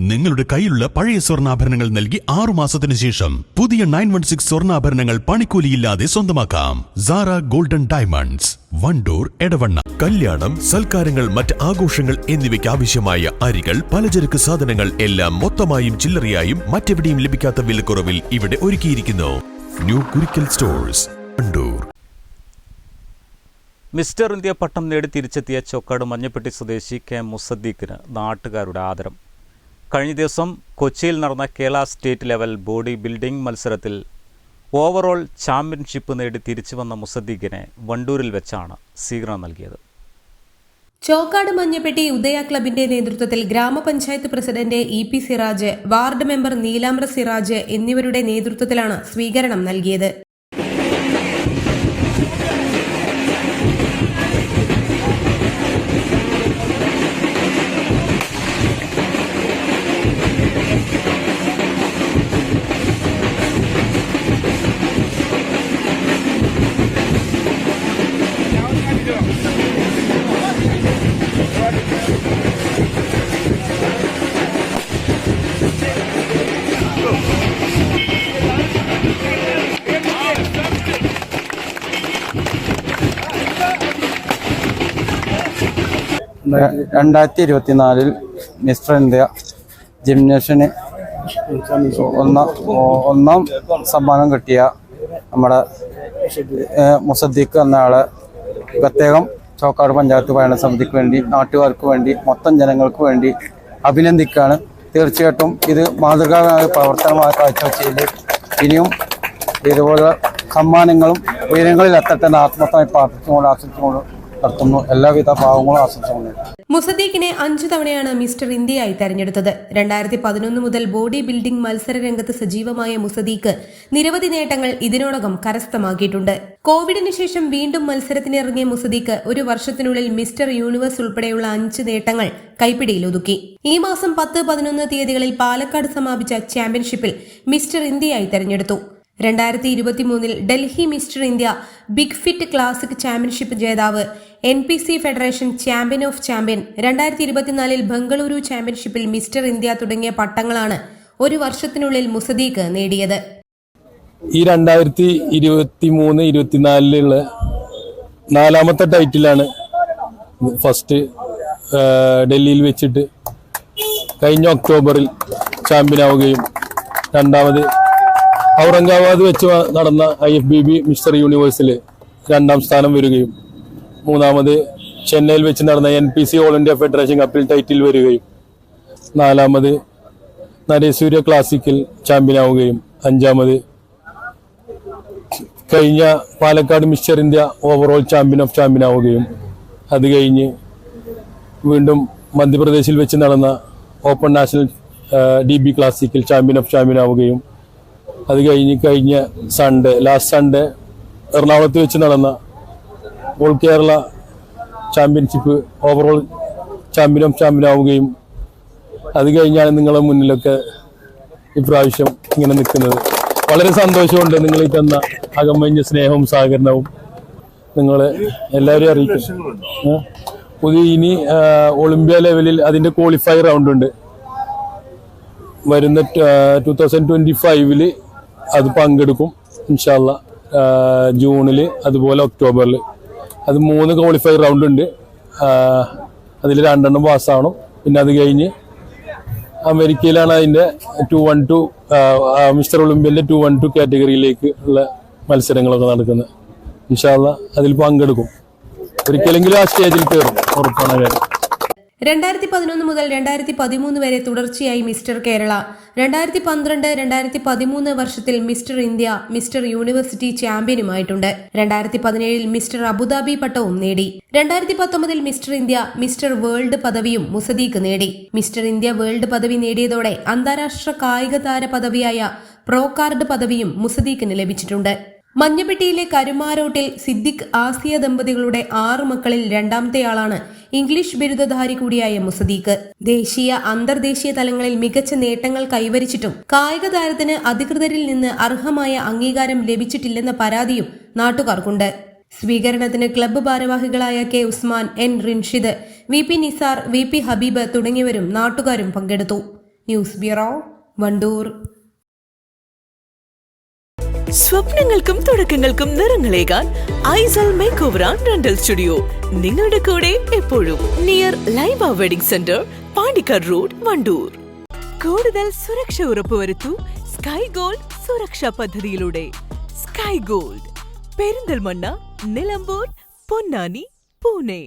നിങ്ങളുടെ കയ്യിലുള്ള പഴയ സ്വർണ്ണാഭരണങ്ങൾ നൽകി 6 മാസത്തിന് ശേഷം പുതിയ 916 സ്വർണ്ണാഭരണങ്ങൾ പണിക്കൂലിയില്ലാതെ സ്വന്തമാക്കാം. Sara golden diamonds, Wandoor, Edavanna. കല്യാണം, സൽക്കാരങ്ങൾ, മറ്റ് ആഘോഷങ്ങൾ എന്നിവയ്ക്ക് ആവശ്യമായ അരികൾ, പലചരക്ക് സാധനങ്ങൾ എല്ലാം മൊത്തമായും ചില്ലറയായും മറ്റെവിടെയും ലഭിക്കാത്ത വിലക്കുറവിൽ ഇവിടെ ഒരുക്കിയിരിക്കുന്നു. New Kurikkal stores, Wandoor. Mister India പട്ടം നേടി തിരിച്ചെത്തിയ ചോക്കാട് മഞ്ഞപ്പെട്ടി സ്വദേശി കെ മുസദ്ദീഖിന് നാട്ടുകാരുടെ ആദരം. കഴിഞ്ഞ ദിവസം കൊച്ചിയിൽ നടന്ന Kerala state level body building മത്സരത്തിൽ ഓവറോൾ ചാമ്പ്യൻഷിപ്പ് നേടി തിരിച്ചു വന്ന മുസദ്ദീഖിനെ വണ്ടൂരിൽ വെച്ചാണ് സ്വീകരണം നൽകിയത്. ചോക്കാട് മഞ്ഞപ്പെട്ടി ഉദയ ക്ലബിന്റെ നേതൃത്വത്തിൽ ഗ്രാമപഞ്ചായത്ത് president EP Siraj, ward member Neelambra Siraj എന്നിവരുടെ നേതൃത്വത്തിലാണ് സ്വീകരണം നൽകിയത്. രണ്ടായിരത്തി 2024 മിസ്റ്റർ ഇന്ത്യ ജിംനേഷ്യന് ഒന്നാം സമ്മാനം കിട്ടിയ നമ്മുടെ മുസദ്ദീഖ് എന്ന ആളെ പ്രത്യേകം ചോക്കാട് പഞ്ചായത്ത് ഭരണസമിതിക്ക് വേണ്ടി, നാട്ടുകാർക്ക് വേണ്ടി, മൊത്തം ജനങ്ങൾക്ക് വേണ്ടി അഭിനന്ദിക്കുകയാണ്. തീർച്ചയായിട്ടും ഇത് മാതൃകാപരമായ പ്രവർത്തനമായി കാഴ്ചവെച്ചതിൽ ഇനിയും ഇതുപോലെ സമ്മാനങ്ങളും ഉയരങ്ങളിൽ എത്തട്ടെ ആത്മത്തായി പ്രാർത്ഥിച്ചുകൊണ്ട് ആശംസിച്ചുകൊണ്ട് നടത്തുന്നു. എല്ലാവിധ ഭാവങ്ങളും ആശംസിക്കുന്നു. മുസദ്ദീഖിനെ 5 തവണയാണ് മിസ്റ്റർ ഇന്ത്യയായി തെരഞ്ഞെടുത്തത്. 2011 മുതൽ ബോഡി ബിൽഡിംഗ് മത്സര രംഗത്ത് സജീവമായ മുസദ്ദീഖ് നിരവധി നേട്ടങ്ങൾ ഇതിനോടകം കരസ്ഥമാക്കിയിട്ടുണ്ട്. കോവിഡിന് ശേഷം വീണ്ടും മത്സരത്തിനിറങ്ങിയ മുസദ്ദീഖ് ഒരു വർഷത്തിനുള്ളിൽ മിസ്റ്റർ യൂണിവേഴ്സ് ഉൾപ്പെടെയുള്ള 5 നേട്ടങ്ങൾ കൈപ്പിടിയിലൊതുക്കി. ഈ മാസം 10, 11 തീയതികളിൽ പാലക്കാട് സമാപിച്ച ചാമ്പ്യൻഷിപ്പിൽ മിസ്റ്റർ ഇന്ത്യയായി തെരഞ്ഞെടുത്തു. 2023 Delhi mister India big fit classic championship ജേതാവ്, NPC federation champion of champion, 2024 Bengaluru ചാമ്പ്യൻഷിപ്പിൽ മിസ്റ്റർ ഇന്ത്യ തുടങ്ങിയ പട്ടങ്ങളാണ് ഒരു വർഷത്തിനുള്ളിൽ മുസദ്ദീഖ് നേടിയത്. ഈ 2023-24 4ാമത്തെ ടൈറ്റിലാണ്. ഫസ്റ്റ് ഡൽഹിയിൽ വെച്ചിട്ട് കഴിഞ്ഞ ഒക്ടോബറിൽ ചാമ്പ്യൻ ആവുകയും, രണ്ടാമത് ഔറംഗാബാദ് വെച്ച് നടന്ന IFBB മിസ്റ്റർ യൂണിവേഴ്സിൽ 2ാം സ്ഥാനം വരികയും, മൂന്നാമത് ചെന്നൈയിൽ വെച്ച് നടന്ന NPC ഓൾ ഇന്ത്യ ഫെഡറേഷൻ കപ്പിൽ ടൈറ്റിൽ വരികയും, 4ാമത് നരേസൂര്യ ക്ലാസിക്കിൽ ചാമ്പ്യനാവുകയും, 5ാമത് കഴിഞ്ഞ Palakkad mister India overall champion of champion ആവുകയും, അത് കഴിഞ്ഞ് വീണ്ടും മധ്യപ്രദേശിൽ വെച്ച് നടന്ന ഓപ്പൺ നാഷണൽ DB ക്ലാസിക്കിൽ ചാമ്പ്യൻ ഓഫ് ചാമ്പ്യൻ ആവുകയും, അത് കഴിഞ്ഞ് കഴിഞ്ഞ ലാസ്റ്റ് സൺഡേ എറണാകുളത്ത് വെച്ച് നടന്ന all Kerala championship overall champion of champion ആവുകയും, അത് കഴിഞ്ഞാണ് നിങ്ങളുടെ മുന്നിലൊക്കെ ഇപ്രാവശ്യം ഇങ്ങനെ നിൽക്കുന്നത്. വളരെ സന്തോഷമുണ്ട്. നിങ്ങൾ ഈ തന്ന അകമഞ്ഞ സ്നേഹവും സഹകരണവും നിങ്ങൾ എല്ലാവരെയും അറിയിക്കും. പുതിയ ഇനി ഒളിമ്പ്യ ലെവലിൽ അതിൻ്റെ ക്വാളിഫൈ റൗണ്ട് ഉണ്ട്. വരുന്ന 2025 അത് പങ്കെടുക്കും ഇൻഷാ അല്ലാ. ജൂണിൽ, അതുപോലെ ഒക്ടോബറിൽ. അത് 3 ക്വാളിഫൈ റൗണ്ട് ഉണ്ട്. അതിൽ 2 പാസ്സാവണം. പിന്നെ അത് കഴിഞ്ഞ് അമേരിക്കയിലാണ് അതിൻ്റെ 212 മിസ്റ്റർ ഒളിമ്പ്യൻ്റെ 212 കാറ്റഗറിയിലേക്ക് ഉള്ള മത്സരങ്ങളൊക്കെ നടക്കുന്നത്. ഇൻഷാ അല്ലാ അതിൽ പങ്കെടുക്കും. ഒരിക്കലെങ്കിലും ആ സ്റ്റേജിൽ കയറും, ഉറപ്പാണ് കാര്യം. 2011 മുതൽ 2013 വരെ തുടർച്ചയായി മിസ്റ്റർ കേരള, 2012, 2013 വർഷത്തിൽ മിസ്റ്റർ ഇന്ത്യ, മിസ്റ്റർ യൂണിവേഴ്സിറ്റി ചാമ്പ്യനുമായിട്ടുണ്ട്. 2017 മിസ്റ്റർ അബുദാബി പട്ടവും നേടി. 2019 മിസ്റ്റർ ഇന്ത്യ, മിസ്റ്റർ വേൾഡ് പദവിയും മുസദ്ദീഖ് നേടി. മിസ്റ്റർ ഇന്ത്യ വേൾഡ് പദവി നേടിയതോടെ അന്താരാഷ്ട്ര കായിക താര പദവിയായ പ്രോ കാർഡ് പദവിയും മുസദ്ദീഖിന് ലഭിച്ചിട്ടുണ്ട്. മഞ്ഞപ്പെട്ടിയിലെ കരുമാരോട്ടിൽ സിദ്ദിഖ് ആസിയ ദമ്പതികളുടെ 6 മക്കളിൽ രണ്ടാമത്തെയാളാണ് ഇംഗ്ലീഷ് ബിരുദധാരി കൂടിയായ മുസദ്ദീഖ്. ദേശീയ, അന്തർദേശീയ തലങ്ങളിൽ മികച്ച നേട്ടങ്ങൾ കൈവരിച്ചിട്ടും കായിക താരത്തിന് അധികൃതരിൽ നിന്ന് അർഹമായ അംഗീകാരം ലഭിച്ചിട്ടില്ലെന്ന പരാതിയും നാട്ടുകാർക്കുണ്ട്. സ്വീകരണത്തിന് ക്ലബ്ബ് ഭാരവാഹികളായ K Usman, N Rinshid, VP Nisar, VP Habeeb തുടങ്ങിയവരും നാട്ടുകാരും പങ്കെടുത്തു. News bureau, Wandoor. സ്വപ്നങ്ങൾക്കും തുടക്കങ്ങൾക്കും നിറങ്ങളേകാൻ Aisal make over and rental studio നിങ്ങളുടെ കൂടെ എപ്പോഴും. Near Laiba wedding centre, Pandikkad road, Wandoor. കൂടുതൽ സുരക്ഷ ഉറപ്പുവരുത്തൂ സ്കൈ ഗോൾഡ് സുരക്ഷാ പദ്ധതിയിലൂടെ. Sky gold, Perinthalmanna, Nilambur, Ponnani, Pune.